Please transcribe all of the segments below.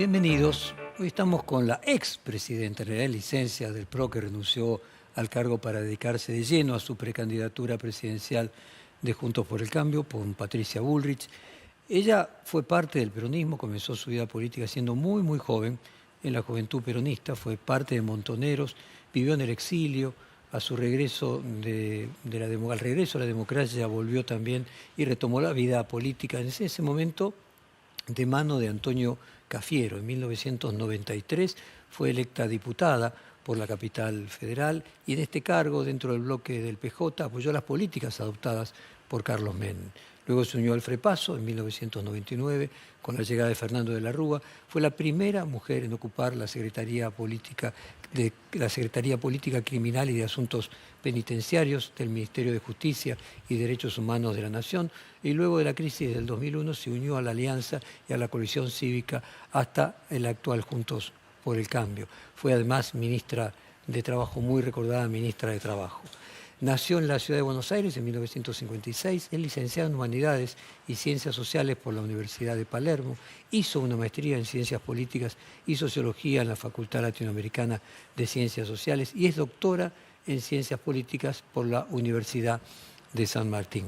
Bienvenidos. Hoy estamos con la expresidenta, en realidad licencia del PRO, que renunció al cargo para dedicarse de lleno a su precandidatura presidencial de Juntos por el Cambio, con Patricia Bullrich. Ella fue parte del peronismo, comenzó su vida política siendo muy joven, en la juventud peronista, fue parte de Montoneros, vivió en el exilio. A su regreso al regreso a la democracia volvió también y retomó la vida política en ese momento de mano de Antonio Cafiero. En 1993 fue electa diputada por la capital federal y en este cargo, dentro del bloque del PJ, apoyó las políticas adoptadas por Carlos Menem. Luego se unió al FREPASO en 1999 con la llegada de Fernando de la Rúa. Fue la primera mujer en ocupar la Secretaría Política Criminal y de Asuntos Penitenciarios del Ministerio de Justicia y Derechos Humanos de la Nación, y luego de la crisis del 2001 se unió a la Alianza y a la coalición cívica hasta el actual Juntos por el Cambio. Fue además ministra de Trabajo, muy recordada ministra de Trabajo. Nació en la ciudad de Buenos Aires en 1956, es licenciada en Humanidades y Ciencias Sociales por la Universidad de Palermo, hizo una maestría en Ciencias Políticas y Sociología en la Facultad Latinoamericana de Ciencias Sociales y es doctora en Ciencias Políticas por la Universidad de San Martín.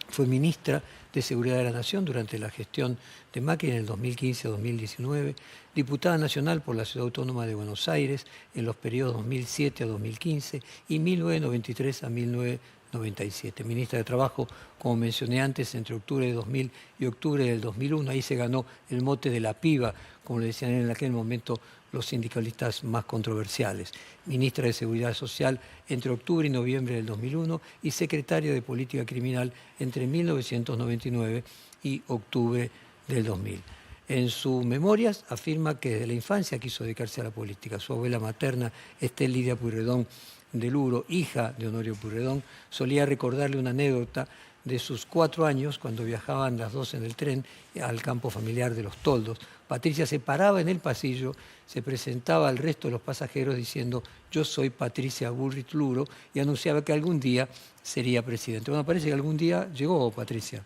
Fue ministra de Seguridad de la Nación durante la gestión de Macri en el 2015-2019, diputada nacional por la Ciudad Autónoma de Buenos Aires en los periodos 2007 a 2015 y 1993 a 1997. Ministra de Trabajo, como mencioné antes, entre octubre de 2000 y octubre del 2001. Ahí se ganó el mote de la piba, como le decían en aquel momento los sindicalistas más controversiales. Ministra de Seguridad Social entre octubre y noviembre del 2001 y secretaria de Política Criminal entre 1999 y octubre del 2000. En sus memorias afirma que desde la infancia quiso dedicarse a la política. Su abuela materna, Estel Lidia Pueyrredón de Luro, hija de Honorio Pueyrredón, solía recordarle una anécdota de sus 4 años, cuando viajaban las dos en el tren al campo familiar de Los Toldos. Patricia se paraba en el pasillo, se presentaba al resto de los pasajeros diciendo: yo soy Patricia Bullrich Luro, y anunciaba que algún día sería presidente. Bueno, parece que algún día llegó, Patricia.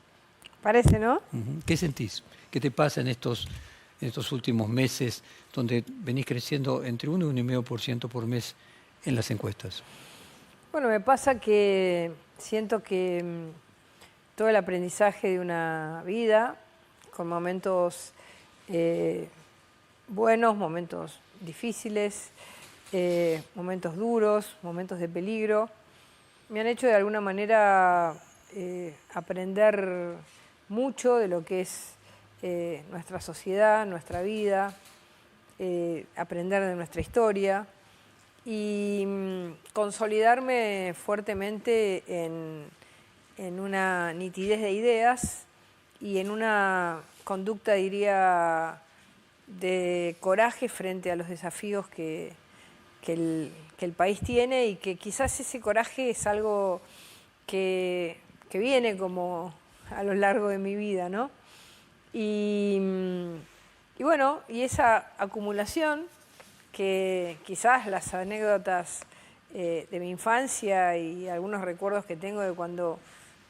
Parece, ¿no? ¿Qué sentís? ¿Qué te pasa en estos últimos meses, donde venís creciendo entre 1 y 1,5% por mes en las encuestas? Bueno, me pasa que siento que todo el aprendizaje de una vida, con momentos buenos, momentos difíciles, momentos duros, momentos de peligro, me han hecho de alguna manera aprender mucho de lo que es nuestra sociedad, nuestra vida, aprender de nuestra historia y consolidarme fuertemente en una nitidez de ideas y en una conducta, diría, de coraje frente a los desafíos que el país tiene, y que quizás ese coraje es algo que viene como a lo largo de mi vida, ¿no? Y bueno, y esa acumulación, que quizás las anécdotas de mi infancia y algunos recuerdos que tengo de cuando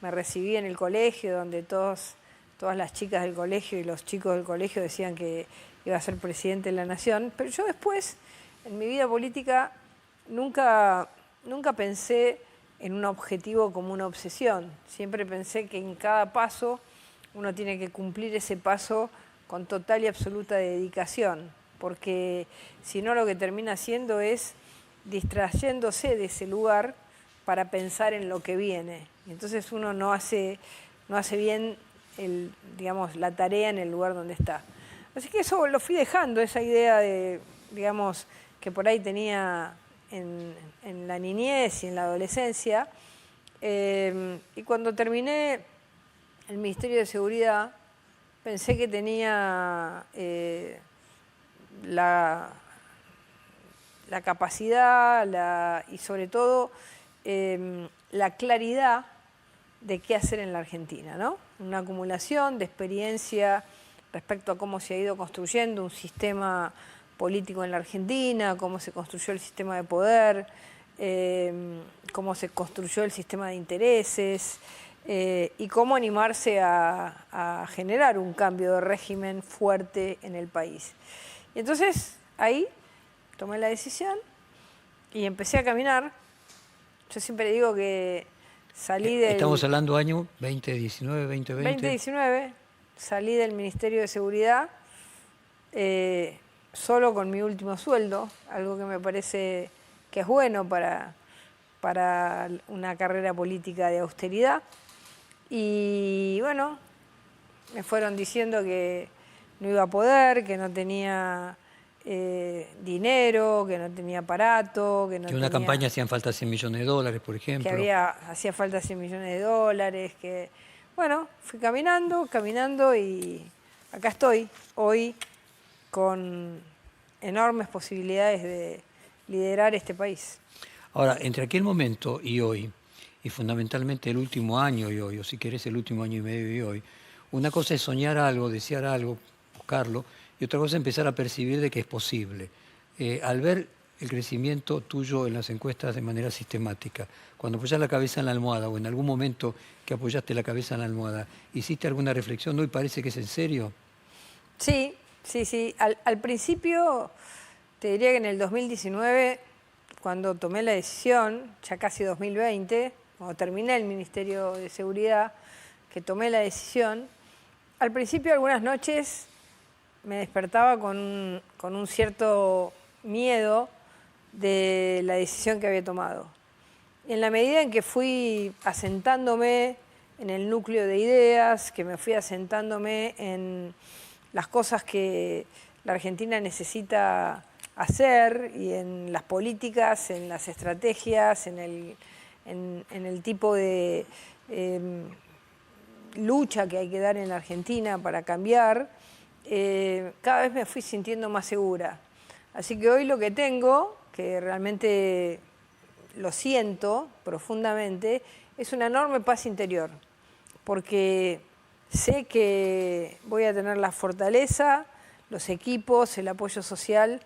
me recibí en el colegio, donde todas las chicas del colegio y los chicos del colegio decían que iba a ser presidente de la nación, pero yo después, en mi vida política, nunca pensé en un objetivo como una obsesión. Siempre pensé que en cada paso uno tiene que cumplir ese paso con total y absoluta dedicación, porque si no, lo que termina haciendo es distrayéndose de ese lugar para pensar en lo que viene. Entonces uno no hace bien digamos, la tarea en el lugar donde está. Así que eso lo fui dejando, esa idea de, digamos, que por ahí tenía en la niñez y en la adolescencia. Y cuando terminé el Ministerio de Seguridad, pensé que tenía la capacidad y sobre todo la claridad de qué hacer en la Argentina, ¿no? Una acumulación de experiencia respecto a cómo se ha ido construyendo un sistema político en la Argentina, cómo se construyó el sistema de poder, cómo se construyó el sistema de intereses, y cómo animarse a generar un cambio de régimen fuerte en el país. Y entonces ahí tomé la decisión y empecé a caminar. Yo siempre digo que salí del... Estamos hablando año 2019, 2020. 2019, salí del Ministerio de Seguridad solo con mi último sueldo, algo que me parece que es bueno para una carrera política de austeridad. Y bueno, me fueron diciendo que no iba a poder, que no tenía dinero, que no tenía aparato, que no Que una tenía... campaña hacían falta 100 millones de dólares, por ejemplo. Que hacía falta 100 millones de dólares, que... Bueno, fui caminando y acá estoy hoy con enormes posibilidades de liderar este país. Ahora, entre aquel momento y hoy, y fundamentalmente el último año y hoy, o si querés el último año y medio y hoy, una cosa es soñar algo, desear algo, buscarlo, y otra cosa es empezar a percibir de que es posible. Al ver el crecimiento tuyo en las encuestas de manera sistemática, cuando apoyás la cabeza en la almohada o en algún momento que apoyaste la cabeza en la almohada, ¿hiciste alguna reflexión? ¿No? ¿Y parece que es en serio? Sí. Al principio, te diría que en el 2019, cuando tomé la decisión, ya casi 2020, cuando terminé el Ministerio de Seguridad, que tomé la decisión, al principio algunas noches me despertaba con un cierto miedo de la decisión que había tomado. En la medida en que fui asentándome en el núcleo de ideas, que me fui asentándome en las cosas que la Argentina necesita hacer y en las políticas, en las estrategias, en el tipo de lucha que hay que dar en la Argentina para cambiar, cada vez me fui sintiendo más segura. Así que hoy lo que tengo, que realmente lo siento profundamente, es una enorme paz interior, porque sé que voy a tener la fortaleza, los equipos, el apoyo social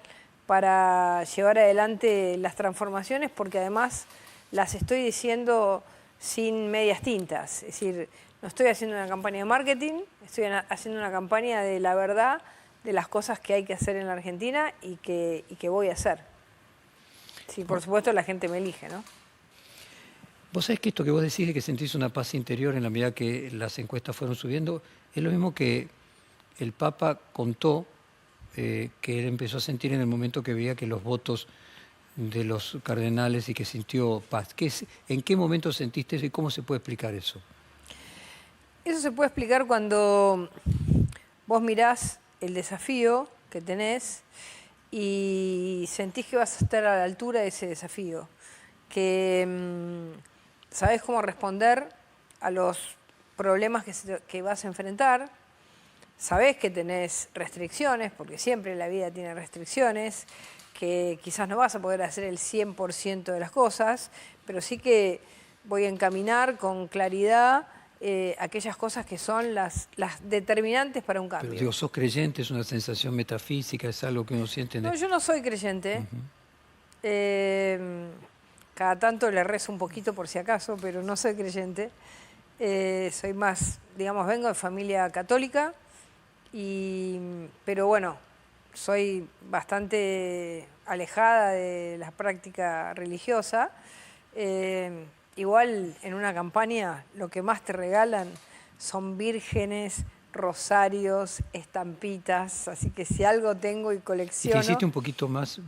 para llevar adelante las transformaciones, porque además las estoy diciendo sin medias tintas. Es decir, no estoy haciendo una campaña de marketing, estoy haciendo una campaña de la verdad de las cosas que hay que hacer en la Argentina y que voy a hacer. Sí, por supuesto la gente me elige, ¿no? Vos sabés que esto que vos decís de que sentís una paz interior en la medida que las encuestas fueron subiendo, es lo mismo que el Papa contó que él empezó a sentir en el momento que veía que los votos de los cardenales y que sintió paz. ¿En qué momento sentiste eso y cómo se puede explicar eso? Eso se puede explicar cuando vos mirás el desafío que tenés y sentís que vas a estar a la altura de ese desafío, que sabés cómo responder a los problemas que vas a enfrentar, sabés que tenés restricciones, porque siempre la vida tiene restricciones, que quizás no vas a poder hacer el 100% de las cosas, pero sí que voy a encaminar con claridad aquellas cosas que son las determinantes para un cambio. Pero digo, ¿sos creyente? ¿Es una sensación metafísica? ¿Es algo que uno siente? No, yo no soy creyente. Cada tanto le rezo un poquito por si acaso, pero no soy creyente. Soy más, digamos, vengo de familia católica, pero bueno, soy bastante alejada de la práctica religiosa. Igual en una campaña lo que más te regalan son vírgenes, rosarios, estampitas, así que si algo tengo y colecciono... ¿Y te hiciste un poquito más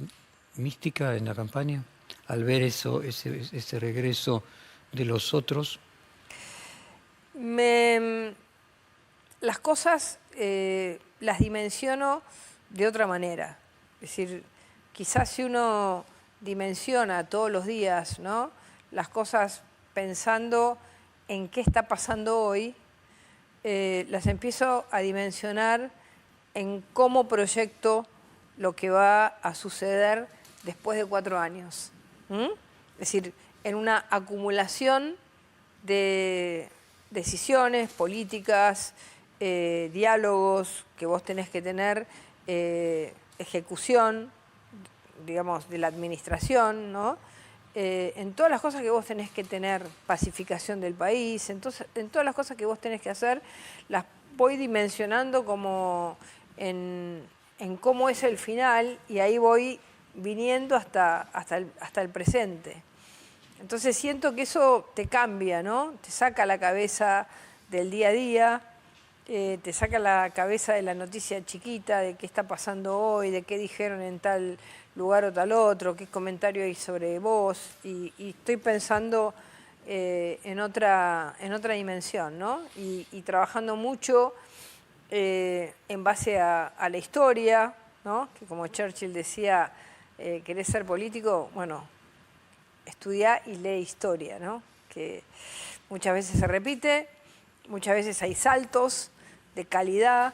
mística en la campaña al ver eso, ese regreso de los otros? Las cosas las dimensiono de otra manera. Es decir, quizás si uno dimensiona todos los días, ¿no?, las cosas pensando en qué está pasando hoy, las empiezo a dimensionar en cómo proyecto lo que va a suceder después de 4 años. Es decir, en una acumulación de decisiones, políticas, diálogos que vos tenés que tener, ejecución, digamos, de la administración, ¿no? en todas las cosas que vos tenés que tener, pacificación del país, entonces, en todas las cosas que vos tenés que hacer, las voy dimensionando como en cómo es el final y ahí voy viniendo hasta el presente. Entonces siento que eso te cambia, ¿no? Te saca la cabeza del día a día, te saca la cabeza de la noticia chiquita, de qué está pasando hoy, de qué dijeron en tal lugar o tal otro, qué comentario hay sobre vos, y estoy pensando en otra dimensión, ¿no? Y trabajando mucho en base a la historia, ¿no? Que como Churchill decía, ¿querés ser político? Bueno, estudia y lee historia, ¿no? Que muchas veces se repite, muchas veces hay saltos de calidad,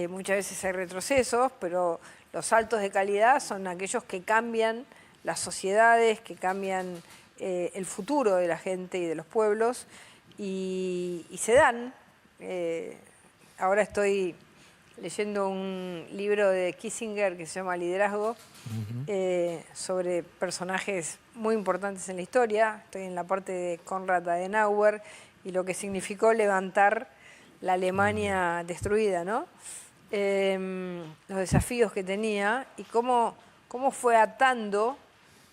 muchas veces hay retrocesos, pero los saltos de calidad son aquellos que cambian las sociedades, que cambian el futuro de la gente y de los pueblos, y se dan. Ahora estoy leyendo un libro de Kissinger que se llama Liderazgo, sobre personajes muy importantes en la historia. Estoy en la parte de Konrad Adenauer y lo que significó levantar la Alemania destruida, ¿no? Los desafíos que tenía y cómo fue atando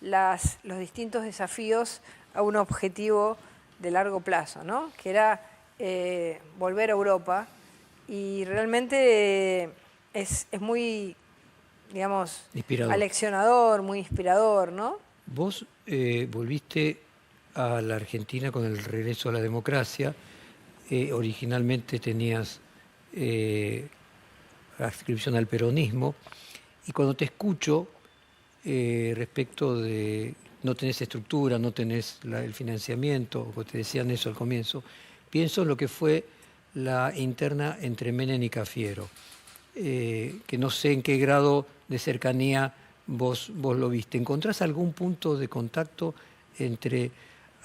los distintos desafíos a un objetivo de largo plazo, ¿no? Que era volver a Europa. Y realmente es muy, digamos, aleccionador, muy inspirador, ¿no? Vos volviste a la Argentina con el regreso a la democracia. Originalmente tenías adscripción al peronismo. Y cuando te escucho respecto de no tenés estructura, no tenés el financiamiento, o te decían eso al comienzo, pienso en lo que fue la interna entre Menem y Cafiero, que no sé en qué grado de cercanía vos lo viste. ¿Encontrás algún punto de contacto entre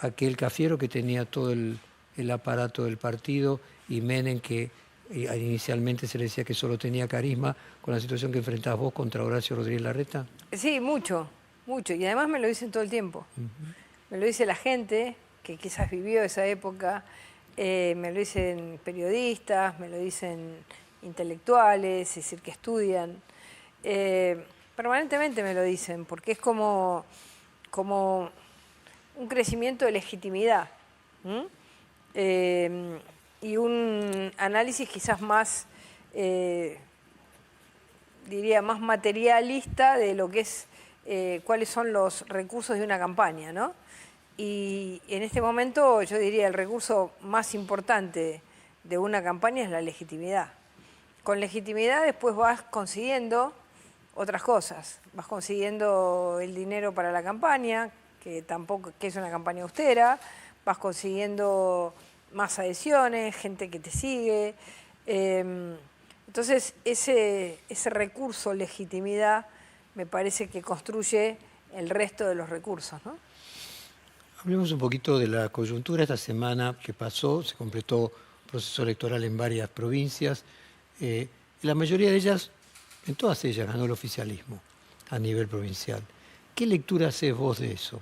aquel Cafiero que tenía todo el aparato del partido y Menem que inicialmente se le decía que solo tenía carisma, con la situación que enfrentás vos contra Horacio Rodríguez Larreta? Sí, mucho, mucho. Y además me lo dicen todo el tiempo. Me lo dice la gente que quizás vivió esa época, me lo dicen periodistas, me lo dicen intelectuales, es decir, que estudian. Permanentemente me lo dicen, porque es como un crecimiento de legitimidad. Y un análisis quizás más, diría, más materialista de lo que es, cuáles son los recursos de una campaña, ¿no? Y en este momento yo diría el recurso más importante de una campaña es la legitimidad. Con legitimidad después vas consiguiendo otras cosas. Vas consiguiendo el dinero para la campaña, que es una campaña austera, vas consiguiendo más adhesiones, gente que te sigue. Entonces ese recurso, legitimidad, me parece que construye el resto de los recursos, ¿no? Hablemos un poquito de la coyuntura. Esta semana que pasó se completó proceso electoral en varias provincias. La mayoría de ellas, en todas ellas, ganó el oficialismo a nivel provincial. ¿Qué lectura haces vos de eso?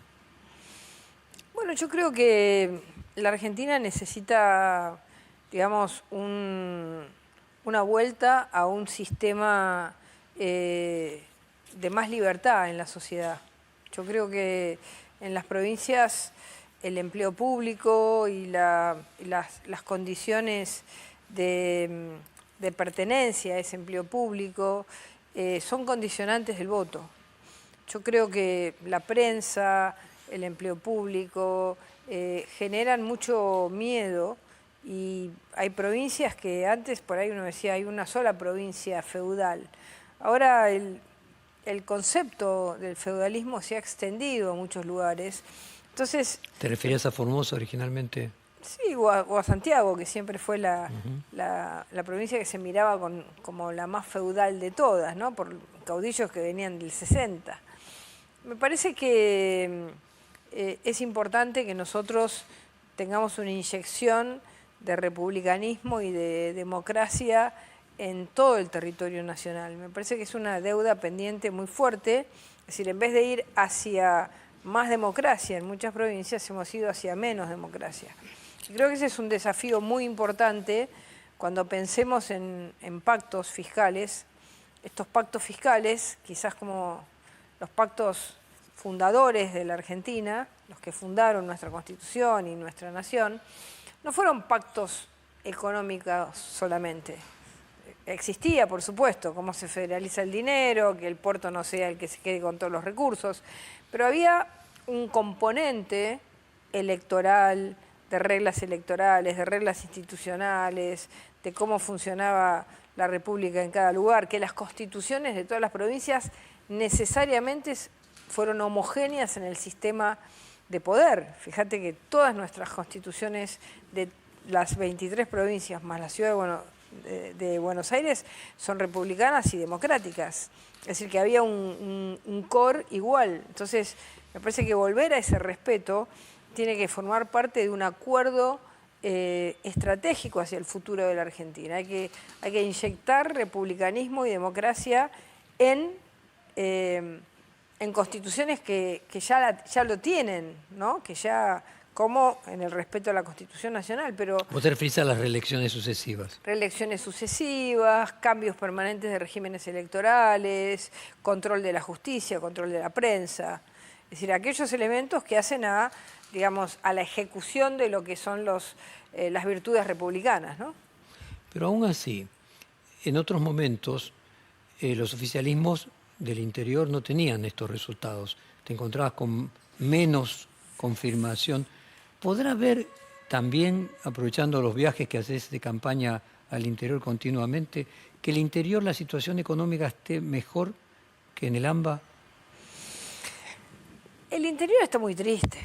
Bueno, yo creo que la Argentina necesita, digamos, una vuelta a un sistema de más libertad en la sociedad. Yo creo que en las provincias el empleo público y las condiciones de pertenencia a ese empleo público son condicionantes del voto. Yo creo que la prensa, el empleo público, generan mucho miedo y hay provincias que antes por ahí uno decía hay una sola provincia feudal. Ahora el concepto del feudalismo se ha extendido a muchos lugares. Entonces, ¿te referías a Formosa originalmente? Sí, o a Santiago, que siempre fue la provincia que se miraba como la más feudal de todas, ¿no? Por caudillos que venían del 60. Me parece que es importante que nosotros tengamos una inyección de republicanismo y de democracia en todo el territorio nacional. Me parece que es una deuda pendiente muy fuerte. Es decir, en vez de ir hacia más democracia. En muchas provincias hemos ido hacia menos democracia. Y creo que ese es un desafío muy importante cuando pensemos en pactos fiscales. Estos pactos fiscales, quizás como los pactos fundadores de la Argentina, los que fundaron nuestra Constitución y nuestra nación, no fueron pactos económicos solamente. Existía, por supuesto, cómo se federaliza el dinero, que el puerto no sea el que se quede con todos los recursos, pero había un componente electoral, de reglas electorales, de reglas institucionales, de cómo funcionaba la República en cada lugar, que las constituciones de todas las provincias necesariamente fueron homogéneas en el sistema de poder. Fíjate que todas nuestras constituciones de las 23 provincias más la ciudad de Buenos Aires son republicanas y democráticas. Es decir, que había un core igual. Entonces, me parece que volver a ese respeto tiene que formar parte de un acuerdo estratégico hacia el futuro de la Argentina. Hay que inyectar republicanismo y democracia en constituciones que ya lo tienen, ¿no? Que ya, como en el respeto a la Constitución Nacional, pero... ¿Vos te referís a las reelecciones sucesivas? Reelecciones sucesivas, cambios permanentes de regímenes electorales, control de la justicia, control de la prensa. Es decir, aquellos elementos que hacen a la ejecución de lo que son las virtudes republicanas, ¿no? Pero aún así, en otros momentos, los oficialismos del interior no tenían estos resultados. Te encontrabas con menos confirmación. ¿Podrá haber también, aprovechando los viajes que haces de campaña al interior continuamente, que el interior la situación económica esté mejor que en el AMBA? El interior está muy triste.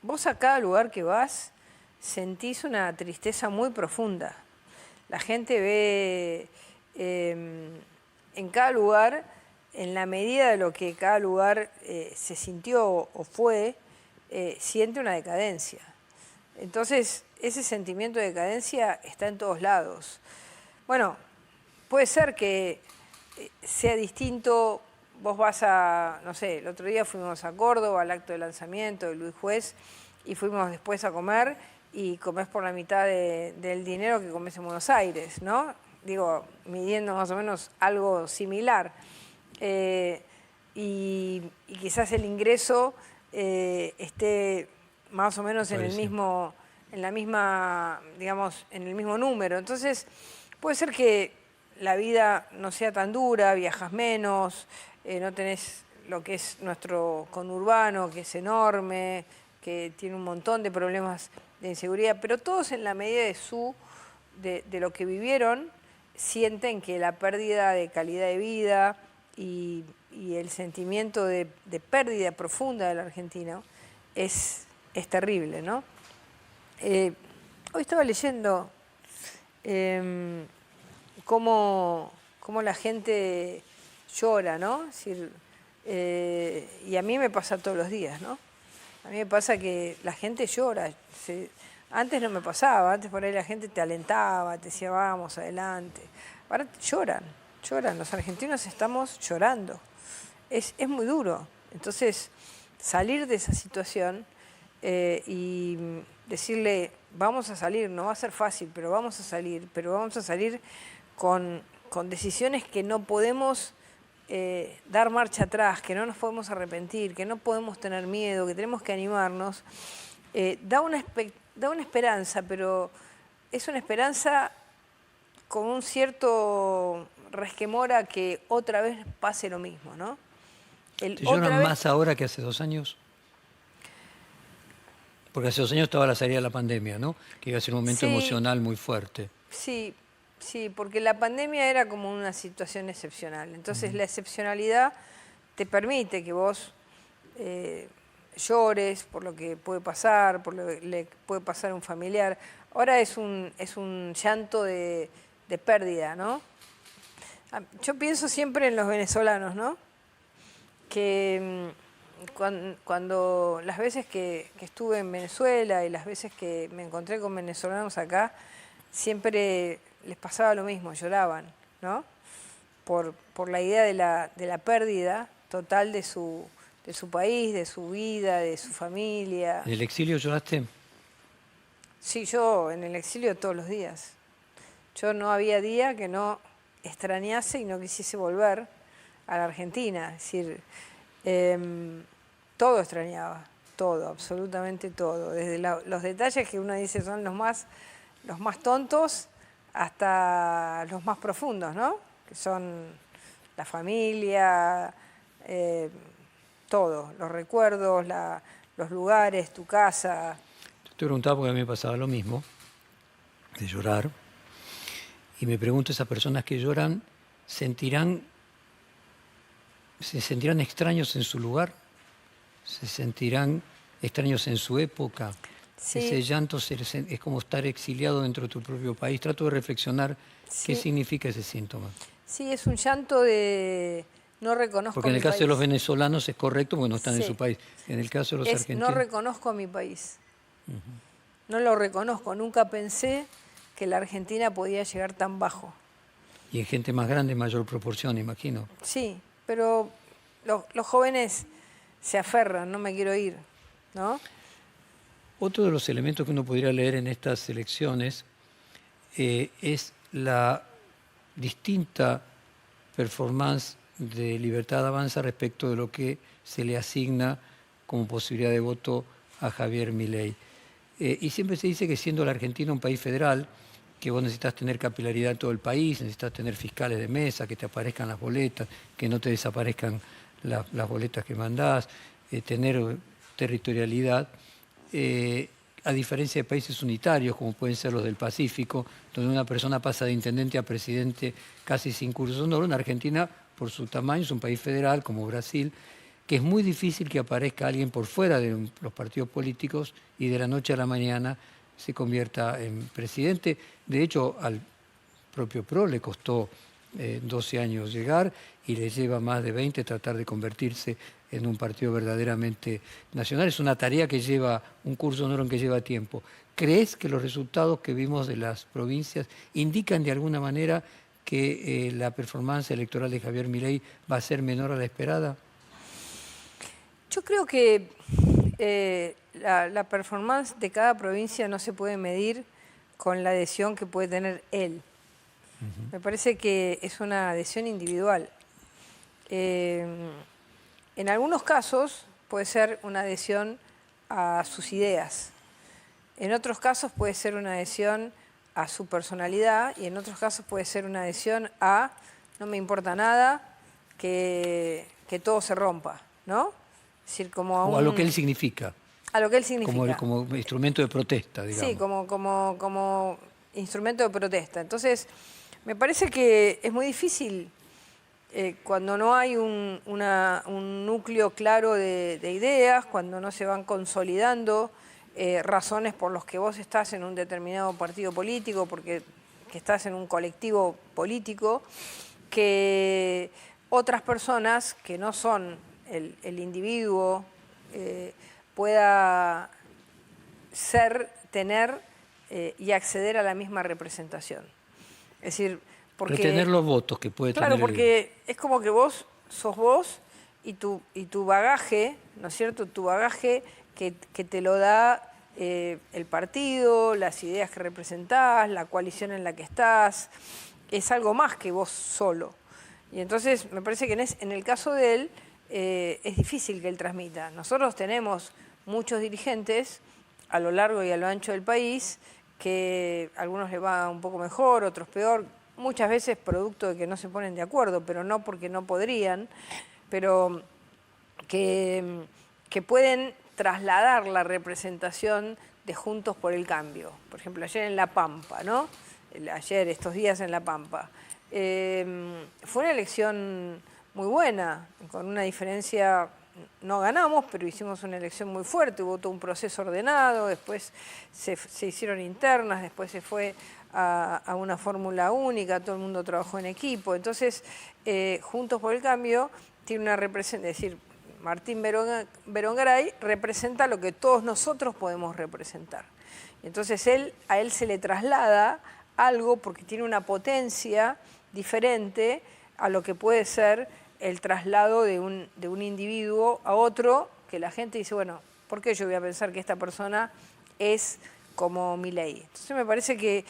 Vos a cada lugar que vas sentís una tristeza muy profunda. La gente ve en cada lugar, en la medida de lo que cada lugar se sintió o fue, siente una decadencia. Entonces, ese sentimiento de decadencia está en todos lados. Bueno, puede ser que sea distinto. Vos vas a, no sé, el otro día fuimos a Córdoba al acto de lanzamiento de Luis Juez y fuimos después a comer y comés por la mitad del dinero que comés en Buenos Aires, ¿no? Digo, midiendo más o menos algo similar. Y quizás el ingreso esté más o menos en el mismo número. Entonces, puede ser que la vida no sea tan dura, viajas menos, no tenés lo que es nuestro conurbano, que es enorme, que tiene un montón de problemas de inseguridad, pero todos en la medida de lo que vivieron, sienten que la pérdida de calidad de vida y el sentimiento de pérdida profunda del argentino es terrible, ¿no? Hoy estaba leyendo cómo la gente llora, ¿no? Es decir, y a mí me pasa todos los días, ¿no? A mí me pasa que la gente llora. Antes no me pasaba, antes por ahí la gente te alentaba, te decía vamos, adelante. Ahora lloran. Los argentinos estamos llorando. Es muy duro. Entonces, salir de esa situación y decirle, vamos a salir, no va a ser fácil, pero vamos a salir con decisiones que no podemos dar marcha atrás, que no nos podemos arrepentir, que no podemos tener miedo, que tenemos que animarnos, da una esperanza, pero es una esperanza con un cierto resquemor a que otra vez pase lo mismo, ¿no? ¿Te lloran más ahora que hace 2 años? Porque hace 2 años estaba la salida de la pandemia, ¿no? Que iba a ser un momento emocional muy fuerte. Sí, porque la pandemia era como una situación excepcional. Entonces la excepcionalidad te permite que vos llores por lo que puede pasar, por lo que le puede pasar a un familiar. Ahora es un llanto de pérdida, ¿no? Yo pienso siempre en los venezolanos, ¿no? Que cuando las veces que estuve en Venezuela y las veces que me encontré con venezolanos acá, siempre les pasaba lo mismo, lloraban, ¿no? Por la idea de la pérdida total de su su país, de su vida, de su familia. ¿En el exilio lloraste? Sí, yo en el exilio todos los días. Yo no había día que no extrañase y no quisiese volver a la Argentina. Es decir, todo extrañaba, todo, absolutamente todo. Desde los detalles que uno dice son los más tontos hasta los más profundos, ¿no? Que son la familia, todo, los recuerdos, los lugares, tu casa. Te preguntaba porque a mí me pasaba lo mismo, de llorar. Y me pregunto, esas personas que lloran, ¿se sentirán extraños en su lugar? ¿Se sentirán extraños en su época? Sí. Ese llanto es como estar exiliado dentro de tu propio país. Trato de reflexionar qué significa ese síntoma. Sí, es un llanto de no reconozco Porque en el mi caso país. de los venezolanos es correcto porque no están en Sí. su país. En el caso de los argentinos... No reconozco a mi país. No lo reconozco. Nunca pensé que la Argentina podía llegar tan bajo. Y en gente más grande, en mayor proporción, imagino. Sí, pero los jóvenes se aferran, no me quiero ir, ¿no? Otro de los elementos que uno podría leer en estas elecciones es la distinta performance de Libertad Avanza respecto de lo que se le asigna como posibilidad de voto a Javier Milei. Y siempre se dice que siendo la Argentina un país federal, que vos necesitas tener capilaridad en todo el país, necesitas tener fiscales de mesa, que te aparezcan las boletas, que no te desaparezcan las boletas que mandás, tener territorialidad, a diferencia de países unitarios, como pueden ser los del Pacífico, donde una persona pasa de intendente a presidente casi sin curso de honor. En Argentina, por su tamaño, es un país federal, como Brasil, que es muy difícil que aparezca alguien por fuera de los partidos políticos y de la noche a la mañana se convierta en presidente. De hecho, al propio PRO le costó 12 años llegar y le lleva más de 20 tratar de convertirse en un partido verdaderamente nacional. Es una tarea que lleva, un curso de honor en que lleva tiempo. ¿Crees que los resultados que vimos de las provincias indican de alguna manera que la performance electoral de Javier Milei va a ser menor a la esperada? Yo creo que la performance de cada provincia no se puede medir con la adhesión que puede tener él. Me parece que es una adhesión individual. En algunos casos puede ser una adhesión a sus ideas. En otros casos puede ser una adhesión a su personalidad y en otros casos puede ser una adhesión a no me importa nada, que todo se rompa, ¿no? Es decir, como a lo que él significa. A lo que él significa. Como instrumento de protesta, digamos. Sí, como instrumento de protesta. Entonces, me parece que es muy difícil cuando no hay un núcleo claro de ideas, cuando no se van consolidando razones por las que vos estás en un determinado partido político, porque que estás en un colectivo político, que otras personas que no son el individuo pueda tener y acceder a la misma representación. Es decir, porque... Retener los votos que puede tener. Claro, porque es como que vos sos vos y tu bagaje, ¿no es cierto? Tu bagaje que te lo da el partido, las ideas que representás, la coalición en la que estás, es algo más que vos solo. Y entonces me parece que en el caso de él es difícil que él transmita. Nosotros tenemos muchos dirigentes a lo largo y a lo ancho del país que a algunos les va un poco mejor, otros peor, muchas veces producto de que no se ponen de acuerdo, pero no porque no podrían, pero que pueden trasladar la representación de Juntos por el Cambio. Por ejemplo, ayer en La Pampa, ¿no? Estos días en La Pampa. Fue una elección muy buena, con una diferencia, no ganamos, pero hicimos una elección muy fuerte, hubo todo un proceso ordenado, después se hicieron internas, después se fue a una fórmula única, todo el mundo trabajó en equipo. Entonces, Juntos por el Cambio tiene una representación, es decir, Martín Berongaray representa lo que todos nosotros podemos representar. Entonces, a él se le traslada algo porque tiene una potencia diferente a lo que puede ser el traslado de un individuo a otro, que la gente dice, bueno, ¿por qué yo voy a pensar que esta persona es como Milei? Entonces me parece que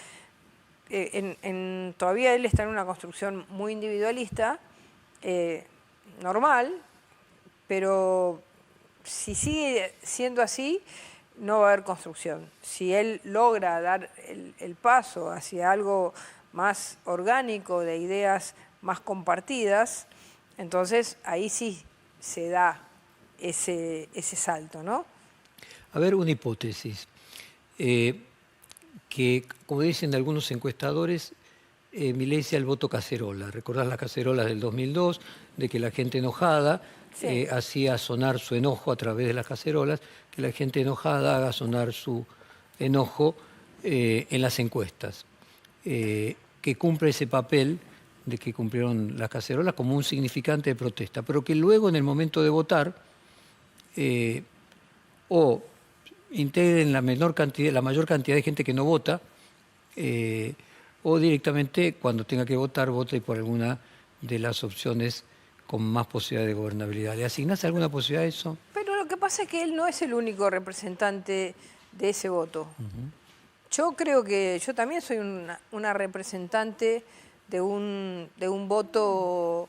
todavía él está en una construcción muy individualista, normal, pero si sigue siendo así, no va a haber construcción. Si él logra dar el paso hacia algo más orgánico, de ideas más compartidas, entonces ahí sí se da ese salto, ¿no? A ver, una hipótesis. Que, como dicen algunos encuestadores, Milei sea el voto cacerola. ¿Recordás las cacerolas del 2002? De que la gente enojada Sí. hacía sonar su enojo a través de las cacerolas, que la gente enojada haga sonar su enojo en las encuestas. Que cumple ese papel de que cumplieron las cacerolas como un significante de protesta, pero que luego en el momento de votar o integren la mayor cantidad de gente que no vota, o directamente cuando tenga que votar, vote por alguna de las opciones con más posibilidad de gobernabilidad. ¿Le asignás alguna posibilidad a eso? Pero lo que pasa es que él no es el único representante de ese voto. Yo creo que yo también soy una representante de un voto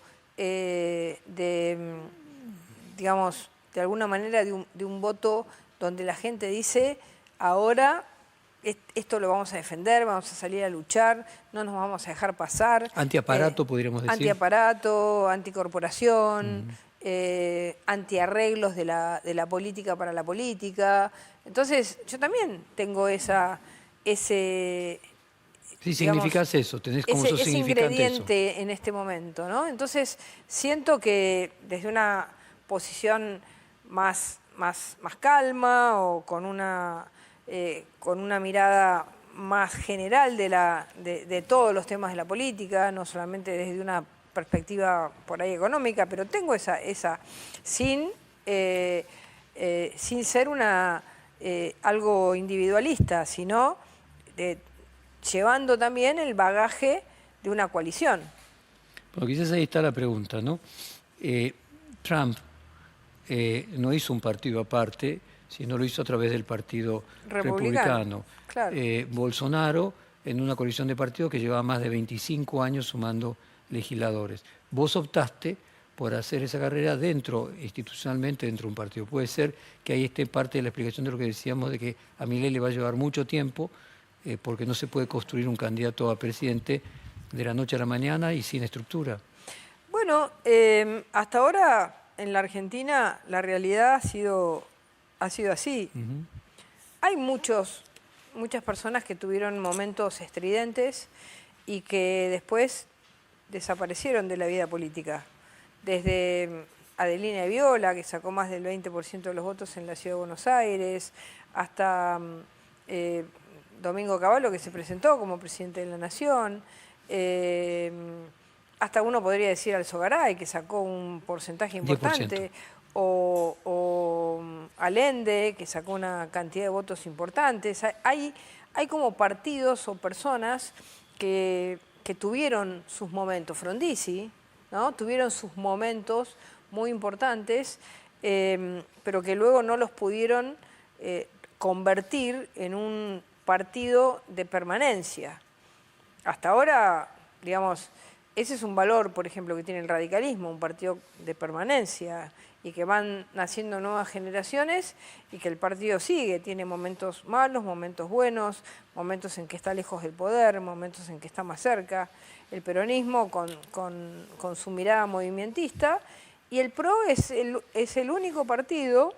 digamos, de alguna manera de un voto donde la gente dice, ahora esto lo vamos a defender, vamos a salir a luchar, no nos vamos a dejar pasar. Antiaparato, podríamos decir. Antiaparato, anticorporación, antiarreglos de la política para la política. Entonces, yo también tengo ese... Sí, significás eso, tenés como sos ese significante ingrediente eso. en este momento, ¿no? Entonces, siento que desde una posición más calma o con una mirada más general de todos los temas de la política, no solamente desde una perspectiva por ahí económica, pero tengo esa sin ser algo individualista, sino llevando también el bagaje de una coalición. Bueno, quizás ahí está la pregunta, ¿no? Trump no hizo un partido aparte, sino lo hizo a través del Partido Republicano. Claro. Bolsonaro en una coalición de partidos que llevaba más de 25 años sumando legisladores. Vos optaste por hacer esa carrera institucionalmente dentro de un partido. Puede ser que ahí esté parte de la explicación de lo que decíamos, de que a Milei le va a llevar mucho tiempo, porque no se puede construir un candidato a presidente de la noche a la mañana y sin estructura. Bueno, hasta ahora en la Argentina la realidad ha sido así. Hay muchas personas que tuvieron momentos estridentes y que después desaparecieron de la vida política. Desde Adelina Viola, que sacó más del 20% de los votos en la Ciudad de Buenos Aires, hasta Domingo Cavallo, que se presentó como presidente de la Nación, hasta uno podría decir Alzogaray, que sacó un porcentaje importante, 10%. o Allende, que sacó una cantidad de votos importantes. Hay como partidos o personas que tuvieron sus momentos, Frondizi, ¿no? Tuvieron sus momentos muy importantes, pero que luego no los pudieron convertir en un partido de permanencia. Hasta ahora, digamos, ese es un valor, por ejemplo, que tiene el radicalismo, un partido de permanencia, y que van naciendo nuevas generaciones y que el partido sigue, tiene momentos malos, momentos buenos, momentos en que está lejos del poder, momentos en que está más cerca. El peronismo con su mirada movimentista, y el PRO es el único partido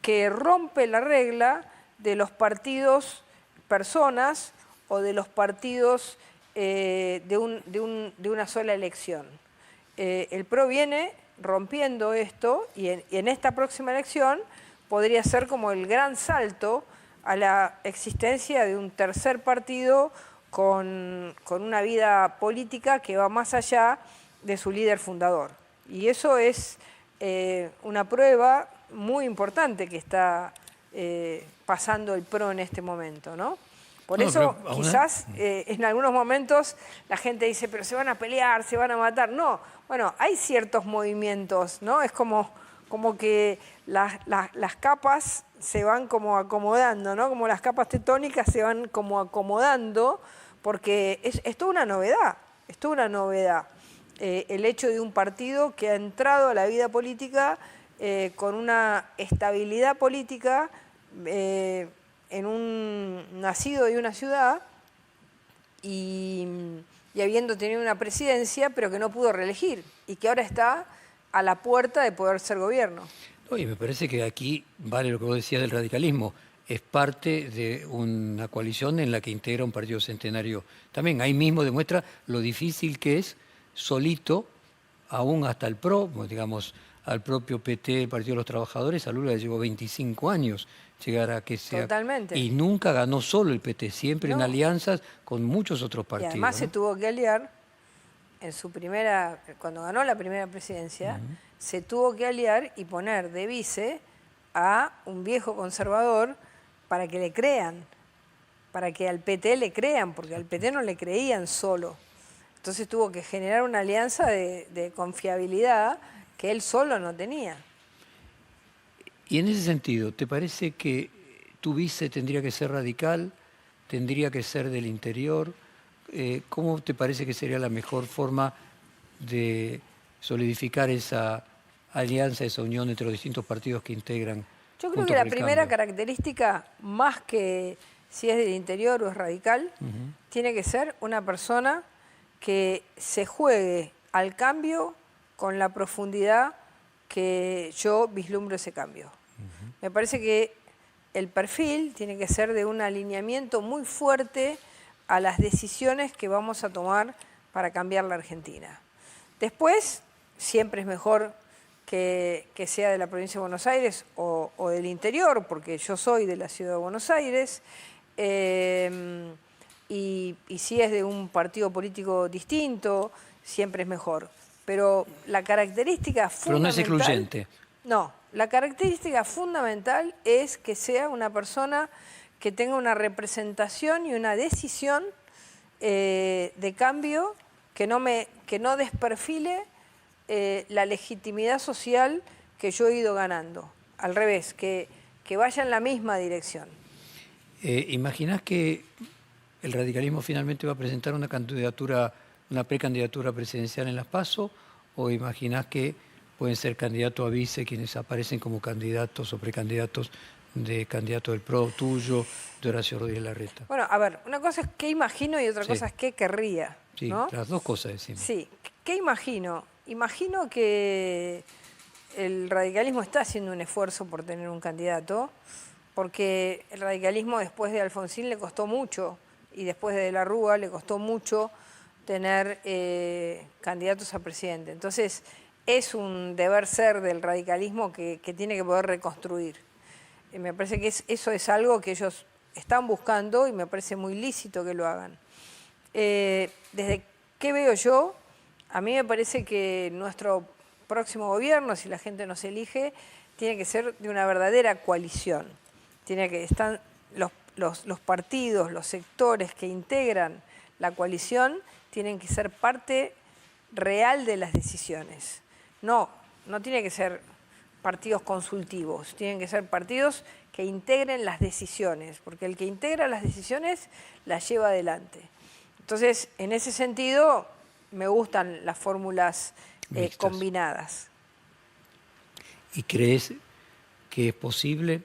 que rompe la regla de los partidos personas o de los partidos de una sola elección. El PRO viene rompiendo esto y en esta próxima elección podría ser como el gran salto a la existencia de un tercer partido con una vida política que va más allá de su líder fundador. Y eso es una prueba muy importante que está pasando el PRO en este momento, ¿no? Por No, eso pero quizás en algunos momentos la gente dice, pero se van a pelear, se van a matar. No, bueno, hay ciertos movimientos, ¿no? Es como que las capas se van como acomodando, ¿no? Como las capas tectónicas se van como acomodando, porque es toda una novedad, es toda una novedad. El hecho de un partido que ha entrado a la vida política con una estabilidad política en un nacido de una ciudad y habiendo tenido una presidencia, pero que no pudo reelegir y que ahora está a la puerta de poder ser gobierno. Oye, me parece que aquí vale lo que vos decías del radicalismo. Es parte de una coalición en la que integra un partido centenario. También ahí mismo demuestra lo difícil que es solito, aún hasta el PRO, digamos, al propio PT, el Partido de los Trabajadores, a Lula le llevó 25 años llegar a que sea... Totalmente. Y nunca ganó solo el PT, siempre en No. alianzas con muchos otros Y partidos. además ¿no? se tuvo que aliar en su primera, cuando ganó la primera presidencia, se tuvo que aliar y poner de vice a un viejo conservador para que le crean, para que al PT le crean, porque al PT no le creían solo. Entonces tuvo que generar una alianza de confiabilidad que él solo no tenía. Y en ese sentido, ¿te parece que tu vice tendría que ser radical, tendría que ser del interior? ¿Cómo te parece que sería la mejor forma de solidificar esa alianza, esa unión entre los distintos partidos que integran Yo creo Juntos que por la el primera Cambio? característica, más que si es del interior o es radical, tiene que ser una persona que se juegue al cambio con la profundidad que yo vislumbro ese cambio. Me parece que el perfil tiene que ser de un alineamiento muy fuerte a las decisiones que vamos a tomar para cambiar la Argentina. Después, siempre es mejor que sea de la provincia de Buenos Aires o del interior, porque yo soy de la ciudad de Buenos Aires, y si es de un partido político distinto, siempre es mejor. Pero la característica Pero no es fundamental... excluyente. No, la característica fundamental es que sea una persona que tenga una representación y una decisión de cambio que no desperfile la legitimidad social que yo he ido ganando. Al revés, que vaya en la misma dirección. ¿Imaginás que el radicalismo finalmente va a presentar una candidatura, una precandidatura presidencial en las PASO? ¿O imaginás que pueden ser candidatos a vice quienes aparecen como candidatos o precandidatos de candidato del PRO tuyo, de Horacio Rodríguez Larreta? Bueno, a ver, una cosa es qué imagino y otra Sí. cosa es qué querría, Sí, ¿no? las dos cosas decimos. Sí, ¿qué imagino? Imagino que el radicalismo está haciendo un esfuerzo por tener un candidato, porque el radicalismo después de Alfonsín le costó mucho, y después de la Rúa le costó mucho tener candidatos a presidente. Entonces, es un deber ser del radicalismo que tiene que poder reconstruir. Me parece que eso es algo que ellos están buscando y me parece muy lícito que lo hagan. Desde qué veo yo, a mí me parece que nuestro próximo gobierno, si la gente nos elige, tiene que ser de una verdadera coalición. Tiene que estar los partidos, los sectores que integran la coalición, tienen que ser parte real de las decisiones. No tiene que ser partidos consultivos, tienen que ser partidos que integren las decisiones, porque el que integra las decisiones las lleva adelante. Entonces, en ese sentido, me gustan las fórmulas combinadas. ¿Y crees que es posible?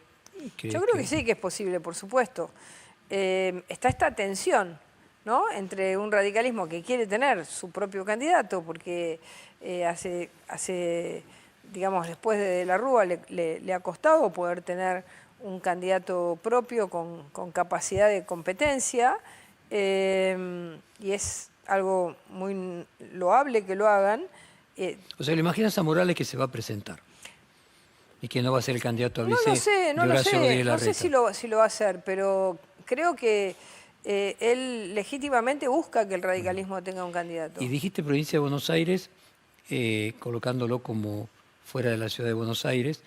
Yo creo que sí que es posible, por supuesto. Está esta tensión, ¿no?, entre un radicalismo que quiere tener su propio candidato, porque digamos, después de la Rúa le ha costado poder tener un candidato propio con capacidad de competencia, y es algo muy loable que lo hagan. O sea, ¿le imaginas a Morales que se va a presentar y que no va a ser el candidato a vice No de lo Horacio Rodríguez sé, no sé Larreta? si lo va a hacer, pero creo que él legítimamente busca que el radicalismo tenga un candidato. Y dijiste provincia de Buenos Aires, colocándolo como fuera de la ciudad de Buenos Aires,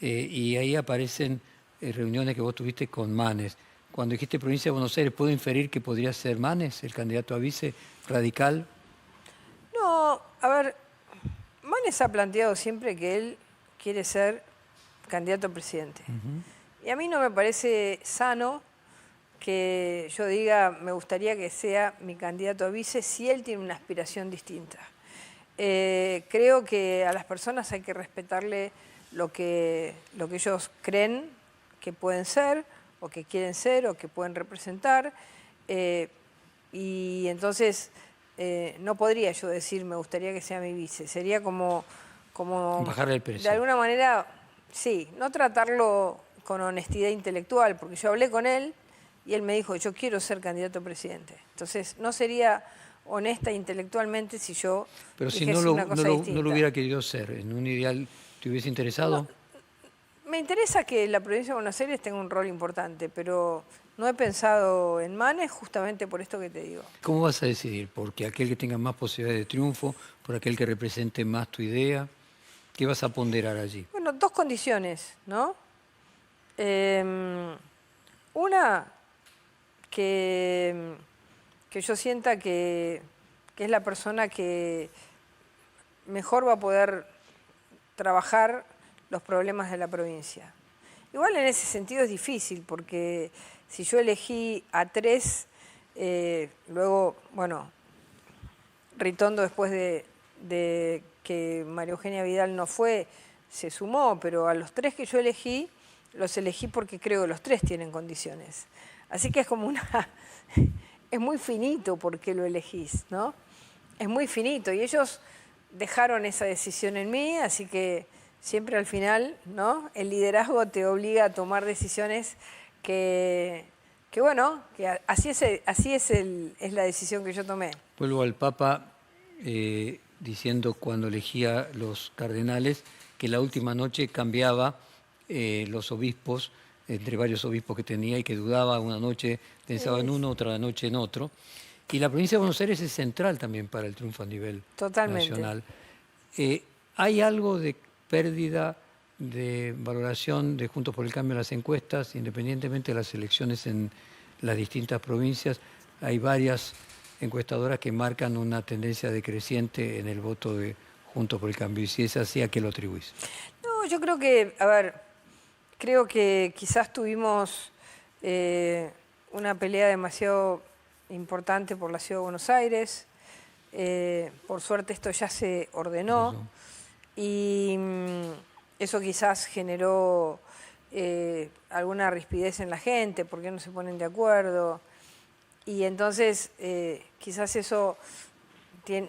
y ahí aparecen reuniones que vos tuviste con Manes. Cuando dijiste provincia de Buenos Aires, ¿puedo inferir que podría ser Manes, el candidato a vice radical? No, a ver, Manes ha planteado siempre que él quiere ser candidato a presidente. Y a mí no me parece sano que yo diga, me gustaría que sea mi candidato a vice si él tiene una aspiración distinta. Creo que a las personas hay que respetarle lo que ellos creen que pueden ser, o que quieren ser, o que pueden representar. Y entonces no podría yo decir, me gustaría que sea mi vice. Sería como Bajarle el precio. de alguna manera, sí, no tratarlo con honestidad intelectual, porque yo hablé con él y él me dijo, yo quiero ser candidato a presidente. Entonces, no sería honesta intelectualmente si yo Pero si dijese una cosa distinta. no lo hubiera querido ser, en un ideal, ¿te hubiese interesado? Me interesa que la provincia de Buenos Aires tenga un rol importante, pero no he pensado en Manes justamente por esto que te digo. ¿Cómo vas a decidir? ¿Porque aquel que tenga más posibilidades de triunfo? ¿Por aquel que represente más tu idea? ¿Qué vas a ponderar allí? Bueno, dos condiciones, ¿no? Una, que yo sienta que es la persona que mejor va a poder trabajar los problemas de la provincia. Igual en ese sentido es difícil, porque si yo elegí a tres, luego, bueno, Ritondo después de que María Eugenia Vidal no fue, se sumó, pero a los tres que yo elegí, los elegí porque creo que los tres tienen condiciones. Así que es como una... es muy finito por qué lo elegís, ¿no? Es muy finito, y ellos dejaron esa decisión en mí, así que siempre al final, ¿no? El liderazgo te obliga a tomar decisiones que bueno, que así es la decisión que yo tomé. Vuelvo al Papa diciendo cuando elegía los cardenales que la última noche cambiaba los obispos, entre varios obispos que tenía, y que dudaba, una noche pensaba en uno, otra noche en otro. Y la provincia de Buenos Aires es central también para el triunfo a nivel nacional. ¿Hay algo de pérdida de valoración de Juntos por el Cambio en las encuestas, independientemente de las elecciones en las distintas provincias? Hay varias encuestadoras que marcan una tendencia decreciente en el voto de Juntos por el Cambio. Y si es así, ¿a qué lo atribuís? No, yo creo que, a ver, creo que quizás tuvimos una pelea demasiado importante por la Ciudad de Buenos Aires. Por suerte esto ya se ordenó. Y eso quizás generó alguna rispidez en la gente, porque no se ponen de acuerdo. Y entonces quizás eso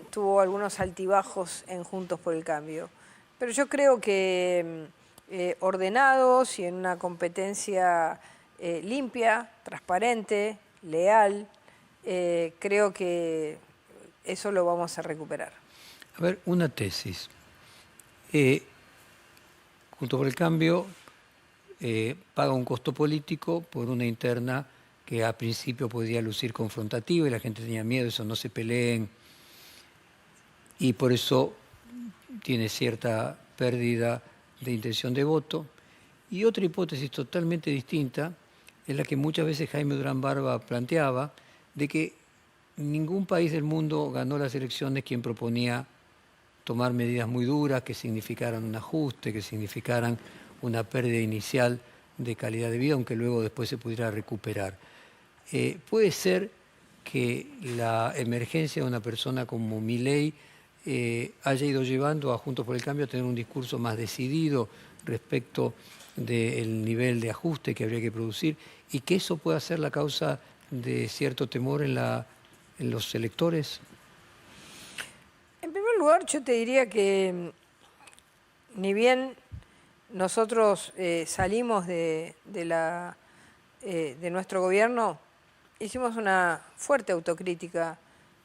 tuvo algunos altibajos en Juntos por el Cambio. Pero yo creo que ordenados y en una competencia limpia, transparente, leal, creo que eso lo vamos a recuperar. A ver, una tesis. Juntos por el Cambio paga un costo político por una interna que a principio podía lucir confrontativa y la gente tenía miedo, eso no se peleen, y por eso tiene cierta pérdida de intención de voto. Y otra hipótesis totalmente distinta es la que muchas veces Jaime Durán Barba planteaba, de que ningún país del mundo ganó las elecciones quien proponía tomar medidas muy duras que significaran un ajuste, que significaran una pérdida inicial de calidad de vida, aunque luego después se pudiera recuperar. Puede ser que la emergencia de una persona como Milei haya ido llevando a Juntos por el Cambio a tener un discurso más decidido respecto del nivel de ajuste que habría que producir, y que eso pueda ser la causa de cierto temor en los electores. En primer lugar, yo te diría que ni bien nosotros salimos de nuestro gobierno, hicimos una fuerte autocrítica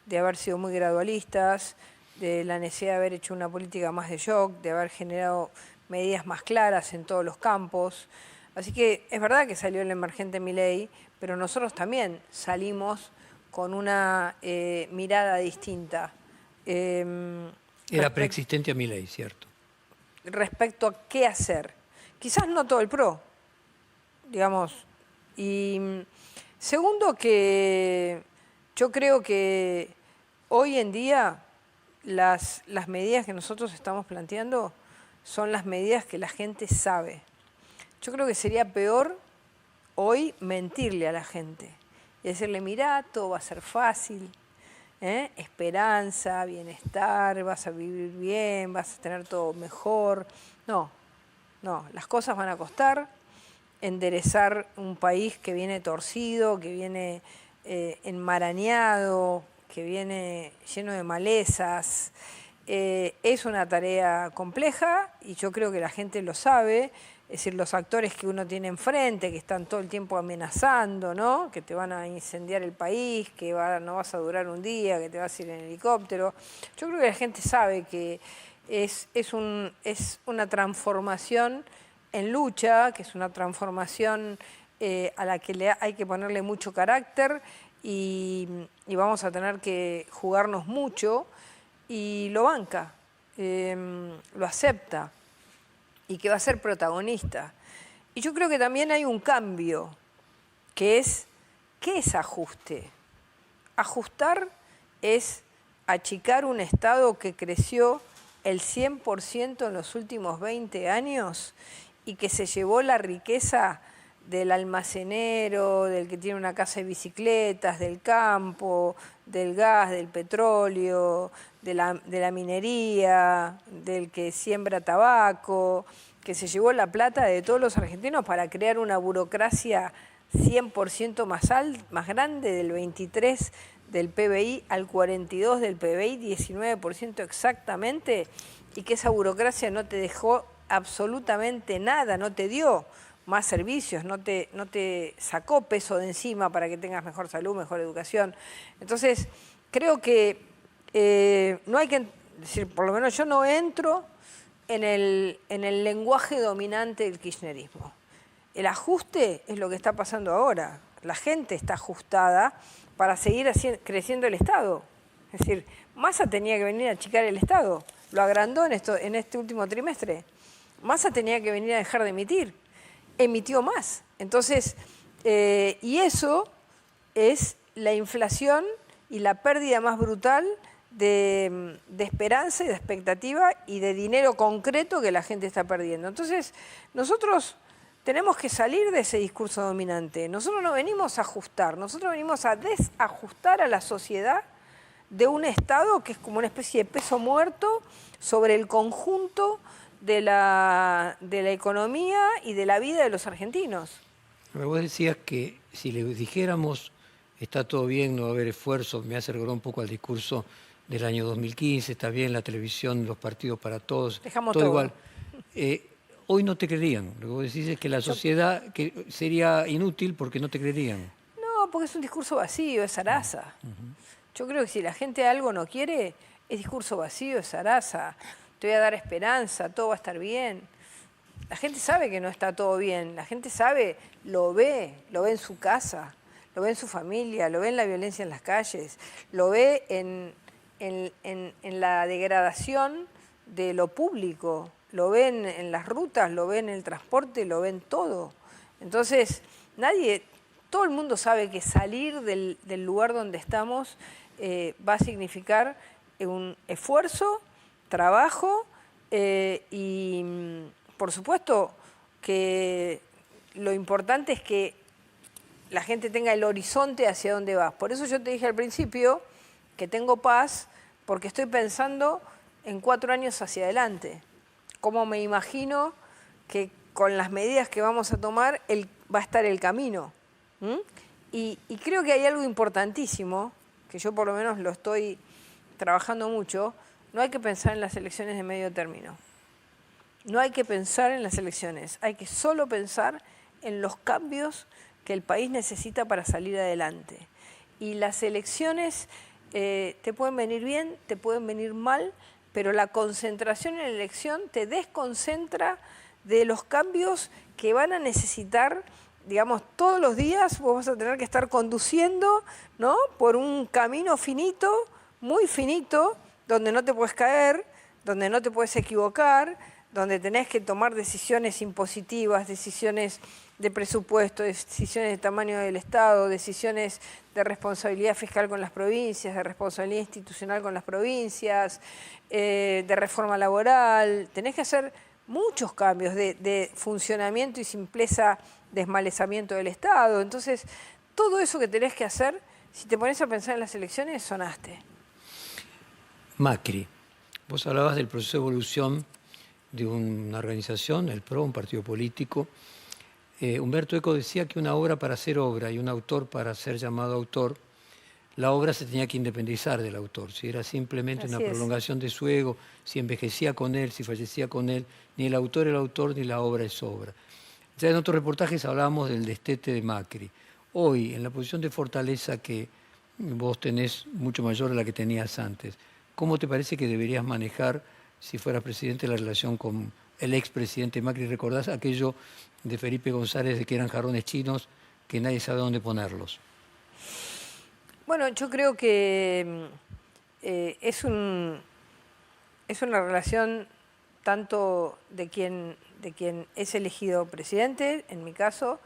de haber sido muy gradualistas, de la necesidad de haber hecho una política más de shock, de haber generado medidas más claras en todos los campos. Así que es verdad que salió el emergente Milei, pero nosotros también salimos con una mirada distinta. Era preexistente a Milei, ¿cierto? Respecto a qué hacer. Quizás no todo el PRO, digamos, Y segundo, que yo creo que hoy en día las medidas que nosotros estamos planteando son las medidas que la gente sabe. Yo creo que sería peor hoy mentirle a la gente y decirle, mirá, todo va a ser fácil, esperanza, bienestar, vas a vivir bien, vas a tener todo mejor. No, las cosas van a costar. Enderezar un país que viene torcido, que viene enmarañado, que viene lleno de malezas, es una tarea compleja y yo creo que la gente lo sabe. Es decir, los actores que uno tiene enfrente, que están todo el tiempo amenazando, ¿no? Que te van a incendiar el país, que no vas a durar un día, que te vas a ir en helicóptero. Yo creo que la gente sabe que es una transformación en lucha, que es una transformación a la que hay que ponerle mucho carácter y vamos a tener que jugarnos mucho, y lo banca, lo acepta, y que va a ser protagonista. Y yo creo que también hay un cambio, que es, ¿qué es ajuste? Ajustar es achicar un Estado que creció el 100% en los últimos 20 años y que se llevó la riqueza del almacenero, del que tiene una casa de bicicletas, del campo, del gas, del petróleo, de la minería, del que siembra tabaco, que se llevó la plata de todos los argentinos para crear una burocracia 100% más grande, del 23% del PBI al 42% del PBI, 19% exactamente, y que esa burocracia no te dejó absolutamente nada, no te dio más servicios, no te sacó peso de encima para que tengas mejor salud, mejor educación. Entonces, creo que no hay que decir, por lo menos yo no entro en el lenguaje dominante del kirchnerismo. El ajuste es lo que está pasando ahora. La gente está ajustada para seguir creciendo el Estado. Es decir, Massa tenía que venir a achicar el Estado, lo agrandó en este último trimestre. Massa tenía que venir a dejar de emitir, emitió más. Entonces, y eso es la inflación y la pérdida más brutal de esperanza y de expectativa y de dinero concreto que la gente está perdiendo. Entonces, nosotros tenemos que salir de ese discurso dominante. Nosotros no venimos a ajustar, nosotros venimos a desajustar a la sociedad de un Estado que es como una especie de peso muerto sobre el conjunto de la economía y de la vida de los argentinos. Vos decías que si le dijéramos está todo bien, no va a haber esfuerzo, me hace recordar un poco al discurso del año 2015, está bien la televisión, los partidos para todos, dejamos todo todo igual. Hoy no te creerían. Lo que vos decís es que la sociedad que sería inútil porque no te creerían. No, porque es un discurso vacío, es zaraza. Yo creo que si la gente algo no quiere, es discurso vacío, es zaraza. Te voy a dar esperanza, todo va a estar bien. La gente sabe que no está todo bien, la gente sabe, lo ve en su casa, lo ve en su familia, lo ve en la violencia en las calles, lo ve en la degradación de lo público, lo ven en las rutas, lo ven en el transporte, lo ven todo. Entonces, todo el mundo sabe que salir del lugar donde estamos va a significar un esfuerzo, trabajo y, por supuesto, que lo importante es que la gente tenga el horizonte hacia dónde va. Por eso yo te dije al principio que tengo paz, porque estoy pensando en 4 años hacia adelante. Cómo me imagino que con las medidas que vamos a tomar va a estar el camino. Y creo que hay algo importantísimo, que yo por lo menos lo estoy trabajando mucho. No hay que pensar en las elecciones de medio término. No hay que pensar en las elecciones. Hay que solo pensar en los cambios que el país necesita para salir adelante. Y las elecciones te pueden venir bien, te pueden venir mal, pero la concentración en la elección te desconcentra de los cambios que van a necesitar, digamos, todos los días vos vas a tener que estar conduciendo, ¿no?, por un camino finito, muy finito, donde no te puedes caer, donde no te puedes equivocar, donde tenés que tomar decisiones impositivas, decisiones de presupuesto, decisiones de tamaño del Estado, decisiones de responsabilidad fiscal con las provincias, de responsabilidad institucional con las provincias, de reforma laboral. Tenés que hacer muchos cambios de funcionamiento y simpleza, desmalezamiento del Estado. Entonces, todo eso que tenés que hacer, si te pones a pensar en las elecciones, sonaste. Macri, vos hablabas del proceso de evolución de una organización, el PRO, un partido político. Humberto Eco decía que una obra para ser obra y un autor para ser llamado autor, la obra se tenía que independizar del autor. Si era simplemente una prolongación de su ego, si envejecía con él, si fallecía con él, ni el autor ni la obra es obra. Ya en otros reportajes hablábamos del destete de Macri. Hoy, en la posición de fortaleza que vos tenés mucho mayor a la que tenías antes, ¿cómo te parece que deberías manejar, si fueras presidente, la relación con el expresidente Macri? ¿Recordás aquello de Felipe González de que eran jarrones chinos que nadie sabe dónde ponerlos? Bueno, yo creo que es una relación tanto de quien es elegido presidente, en mi caso,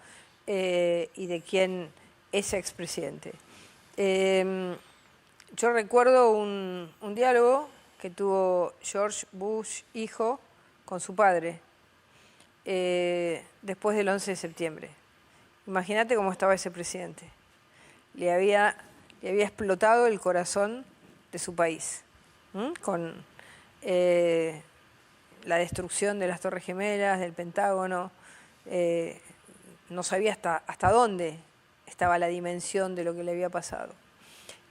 y de quien es expresidente. Yo recuerdo un diálogo que tuvo George Bush hijo con su padre después del 11 de septiembre. Imagínate cómo estaba ese presidente. Le había explotado el corazón de su país, con la destrucción de las Torres Gemelas, del Pentágono. No sabía hasta dónde estaba la dimensión de lo que le había pasado.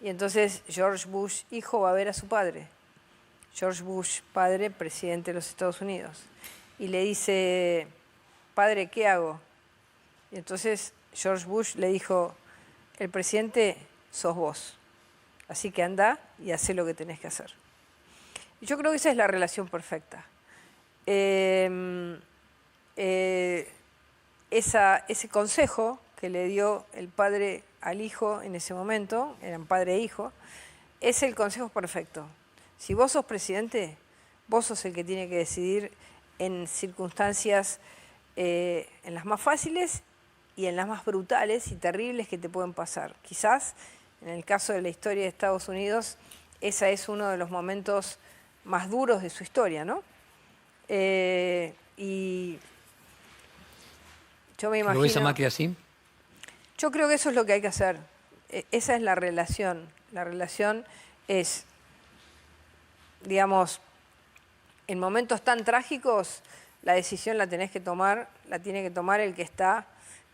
Y entonces George Bush hijo va a ver a su padre, George Bush padre, presidente de los Estados Unidos, y le dice: padre, ¿qué hago? Y entonces George Bush le dijo: el presidente sos vos, así que andá y hacé lo que tenés que hacer. Y yo creo que esa es la relación perfecta. Ese consejo que le dio el padre al hijo en ese momento, eran padre e hijo, es el consejo perfecto. Si vos sos presidente, vos sos el que tiene que decidir en circunstancias, en las más fáciles y en las más brutales y terribles que te pueden pasar. Quizás, en el caso de la historia de Estados Unidos, ese es uno de los momentos más duros de su historia, ¿no? Y yo me imagino... ¿Lo ves a Macri así? Yo creo que eso es lo que hay que hacer. Esa es la relación. La relación es, digamos, en momentos tan trágicos, la decisión la tiene que tomar el que está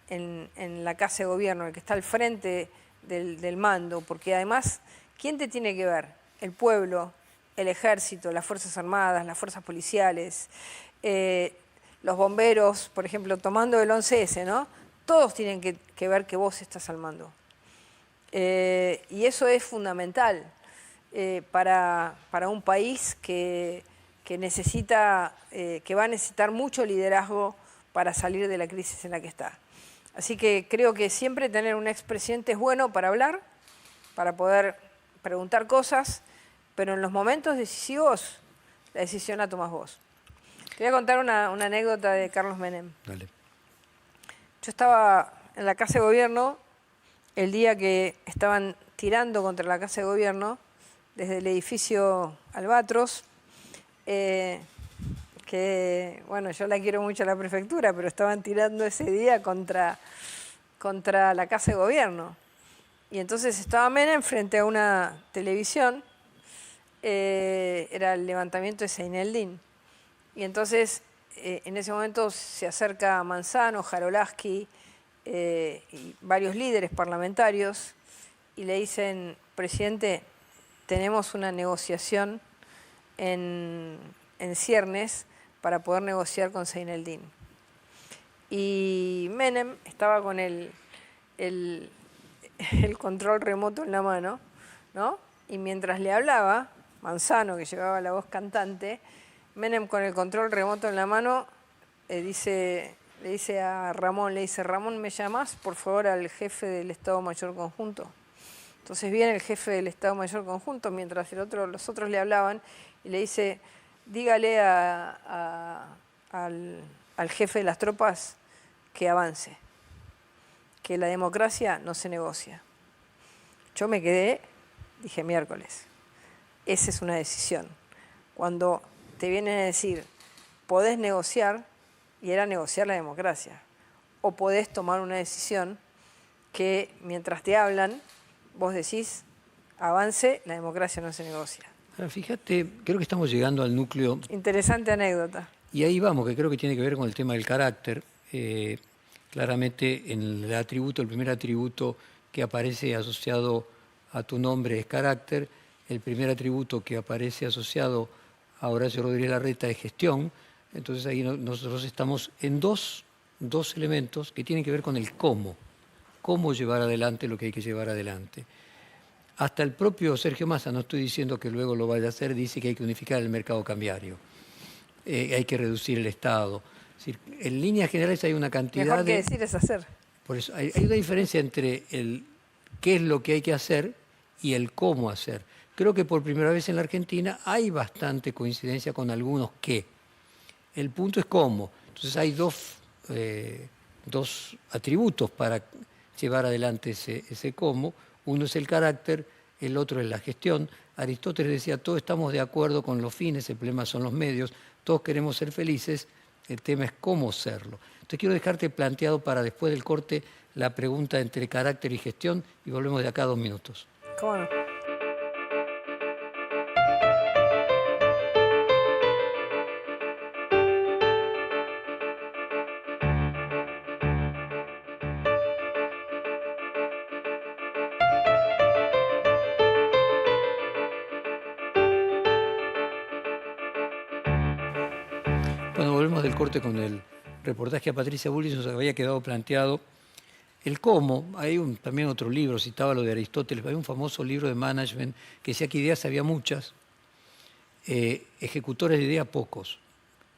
en la casa de gobierno, el que está al frente del mando, porque además, ¿quién te tiene que ver? El pueblo, el ejército, las Fuerzas Armadas, las fuerzas policiales, los bomberos, por ejemplo, tomando el 11S, ¿no? Todos tienen que ver que vos estás al mando. Y eso es fundamental para un país que necesita, que va a necesitar mucho liderazgo para salir de la crisis en la que está. Así que creo que siempre tener un expresidente es bueno para hablar, para poder preguntar cosas, pero en los momentos decisivos la decisión la tomás vos. Te voy a contar una anécdota de Carlos Menem. Dale. Yo estaba en la Casa de Gobierno el día que estaban tirando contra la Casa de Gobierno desde el edificio Albatros, que, bueno, yo la quiero mucho a la prefectura, pero estaban tirando ese día contra la Casa de Gobierno. Y entonces estaba Menem frente a una televisión, era el levantamiento de Seineldin. Y entonces, en ese momento se acerca Manzano, Jarolaski y varios líderes parlamentarios y le dicen: presidente, tenemos una negociación en ciernes para poder negociar con Seineldin. Y Menem estaba con el control remoto en la mano, ¿no? Y mientras le hablaba, Manzano, que llevaba la voz cantante, Menem con el control remoto en la mano le dice a Ramón, Ramón, ¿me llamás por favor al jefe del Estado Mayor Conjunto? Entonces viene el jefe del Estado Mayor Conjunto mientras los otros le hablaban y le dice: dígale al jefe de las tropas que avance, que la democracia no se negocia. Yo me quedé, dije miércoles, esa es una decisión. Cuando te vienen a decir, podés negociar, y era negociar la democracia, o podés tomar una decisión que mientras te hablan, vos decís, avance, la democracia no se negocia. Ahora, fíjate, creo que estamos llegando al núcleo. Interesante anécdota. Y ahí vamos, que creo que tiene que ver con el tema del carácter. Claramente en el atributo, el primer atributo que aparece asociado a tu nombre es carácter, el primer atributo que aparece asociado a Horacio Rodríguez Larreta es gestión. Entonces ahí nosotros estamos en dos elementos que tienen que ver con el cómo llevar adelante lo que hay que llevar adelante. Hasta el propio Sergio Massa, no estoy diciendo que luego lo vaya a hacer, dice que hay que unificar el mercado cambiario, hay que reducir el Estado. Es decir, en líneas generales hay una cantidad Mejor que decir es hacer. Por eso hay una diferencia entre el qué es lo que hay que hacer y el cómo hacer. Creo que por primera vez en la Argentina hay bastante coincidencia con algunos qué. El punto es cómo. Entonces hay dos atributos para llevar adelante ese cómo. Uno es el carácter, el otro es la gestión. Aristóteles decía, todos estamos de acuerdo con los fines, el problema son los medios, todos queremos ser felices, el tema es cómo serlo. Entonces quiero dejarte planteado para después del corte la pregunta entre carácter y gestión y volvemos de acá a 2 minutos. ¿Cómo no? Bueno, volvemos del corte con el reportaje a Patricia Bullrich, nos había quedado planteado el cómo. Hay también otro libro, citaba lo de Aristóteles, hay un famoso libro de management que decía que ideas había muchas, ejecutores de ideas pocos.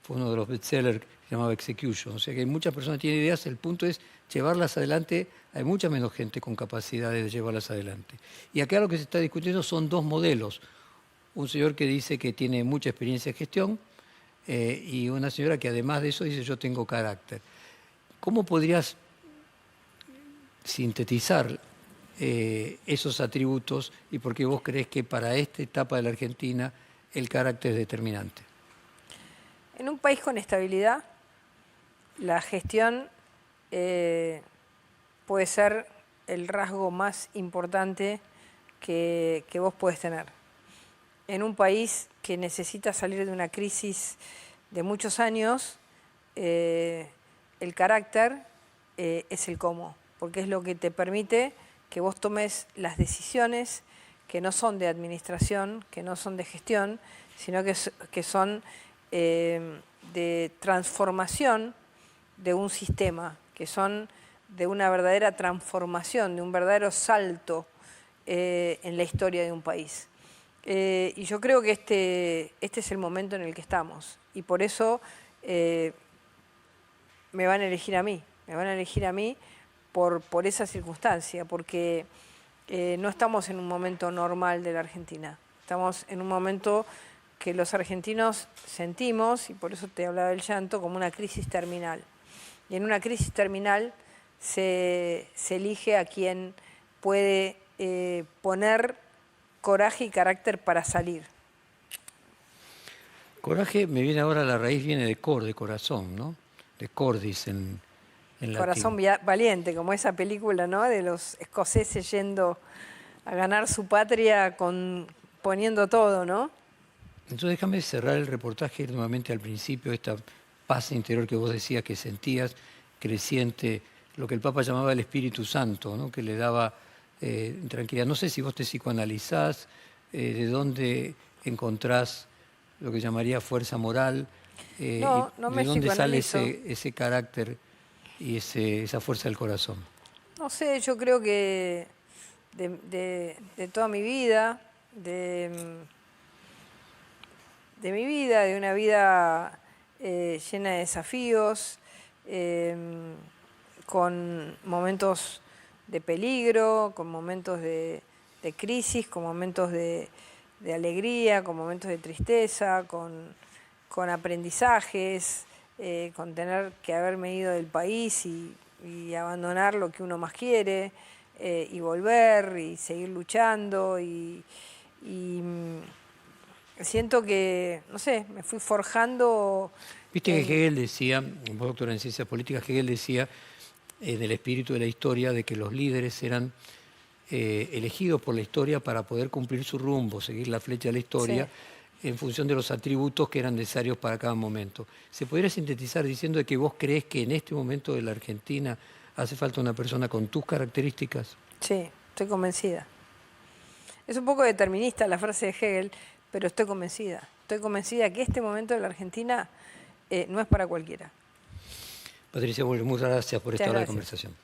Fue uno de los bestsellers que se llamaba Execution. O sea que hay muchas personas que tienen ideas, el punto es llevarlas adelante. Hay mucha menos gente con capacidades de llevarlas adelante. Y acá lo que se está discutiendo son dos modelos. Un señor que dice que tiene mucha experiencia en gestión y una señora que además de eso dice yo tengo carácter. ¿Cómo podrías sintetizar esos atributos y por qué vos crees que para esta etapa de la Argentina el carácter es determinante? En un país con estabilidad, la gestión puede ser el rasgo más importante que vos podés tener. En un país que necesita salir de una crisis de muchos años, el carácter es el cómo, porque es lo que te permite que vos tomes las decisiones que no son de administración, que no son de gestión, sino que son de transformación de un sistema, que son de una verdadera transformación, de un verdadero salto en la historia de un país. Y yo creo que este es el momento en el que estamos. Y por eso me van a elegir a mí. Me van a elegir a mí por esa circunstancia, porque no estamos en un momento normal de la Argentina. Estamos en un momento que los argentinos sentimos, y por eso te hablaba del llanto, como una crisis terminal. Y en una crisis terminal se elige a quien puede poner coraje y carácter para salir. Coraje, me viene ahora, la raíz viene de cor, de corazón, ¿no? De cordis en Corazón latín. valiente, como esa película, ¿no?, de los escoceses yendo a ganar su patria poniendo todo, ¿no? Entonces déjame cerrar el reportaje nuevamente al principio, esta paz interior que vos decías que sentías, creciente, lo que el Papa llamaba el Espíritu Santo, ¿no?, que le daba tranquilidad. No sé si vos te psicoanalizás, de dónde encontrás lo que llamaría fuerza moral, No me de dónde sale psicoanalizo. ese carácter y esa fuerza del corazón. No sé, yo creo que de toda mi vida, de mi vida, de una vida llena de desafíos, con momentos de peligro, con momentos de crisis, con momentos de alegría, con momentos de tristeza, con aprendizajes, con tener que haberme ido del país y abandonar lo que uno más quiere, y volver y seguir luchando siento que, no sé, me fui forjando. Viste que Hegel decía, vos doctora en ciencias políticas, Hegel decía en el espíritu de la historia de que los líderes eran elegidos por la historia para poder cumplir su rumbo, seguir la flecha de la historia, Sí. en función de los atributos que eran necesarios para cada momento. ¿Se podría sintetizar diciendo de que vos crees que en este momento de la Argentina hace falta una persona con tus características? Sí, estoy convencida. Es un poco determinista la frase de Hegel, pero estoy convencida. Estoy convencida que este momento de la Argentina no es para cualquiera. Patricia, muchas gracias por esta hora de conversación.